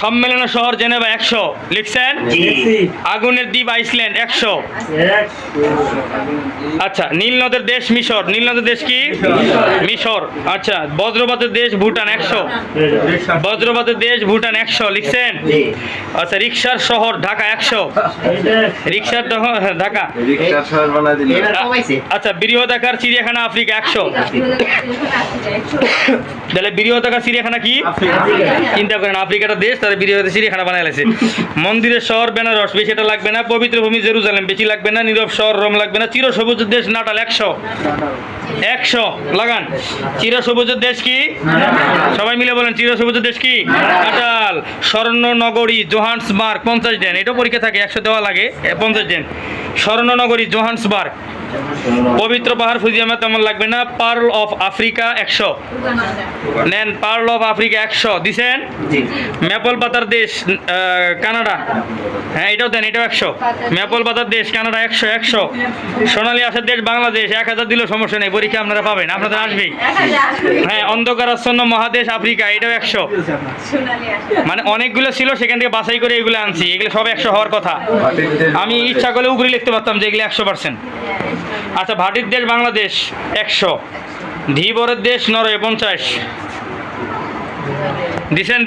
সম্মেলনের শহর জেনেভা 100 লিখছেন। আগুনের দ্বীপ আইসল্যান্ড 100। আচ্ছা, নীল নদের দেশ মিশর। নীল নদের দেশ কি? মিশর। আচ্ছা, বজ্রপাতের দেশ ভুটান 100। বজ্রপাতের দেশ ভুটান 100 লিখছেন। আচ্ছা, রিক্সার শহর ঢাকা 100। রিক্সার ঢাকা। আচ্ছা, বৃহদাকার চিড়িয়াখানা আফ্রিকা 100। তাহলে বৃহদাকার চিড়িয়াখানা কি? চিন্তা করেন, আফ্রিকাটা দেশ, তাহলে বৃহদাকার চিড়িয়াখানা বানায় লাগছে। মন্দিরের শহর বেনারস, বেশি এটা লাগবে না। পবিত্র ভূমি জেরুজালেম, বেশি লাগবে না। নীরব শহর রোম লাগবে না। চিরসবুজের দেশ নাটাল 100। 100 লাগান। চিরসবুজের দেশ কি? সবাই মিলে বলেন, চিরসবুজের দেশ কি? নাটাল। স্বর্ণনগরী জোহান্সবার্গ 50 দেন, এটাও পরীক্ষা থাকে, 100 দেওয়া লাগে, 50 দেন। স্বর্ণনগরী জোহান্সবার্গ। পবিত্র পাহাড় ফুজিয়ামা তেমন লাগবে না। পার্ল অফ আফ্রিকা 100 নেন। পার্ল অফ আফ্রিকা 100 দিছেন। ম্যাপল পাতার দেশ কানাডা, হ্যাঁ এটাও দেন, এটাও 100। ম্যাপল পাতার দেশ কানাডা 100। 100। সোনালী আসার দেশ বাংলাদেশ, 1000 দিলেও সমস্যা নেই, পরীক্ষা আপনারা পাবেন, আপনাদের আসবেই। হ্যাঁ, অন্ধকারাচ্ছন্ন মহাদেশ আফ্রিকা, এটাও 100। মানে অনেকগুলো ছিল, সেখান থেকে বাছাই করে এগুলো আনছি, এগুলো সব 100 হওয়ার কথা। আমি ইচ্ছা করলে উপরে লিখতে পারতাম যে এগুলো 100%। আচ্ছা, ভাটির দেশ বাংলাদেশ 100। ধীবরের দেশ নরওয়ে 50 দিছেন।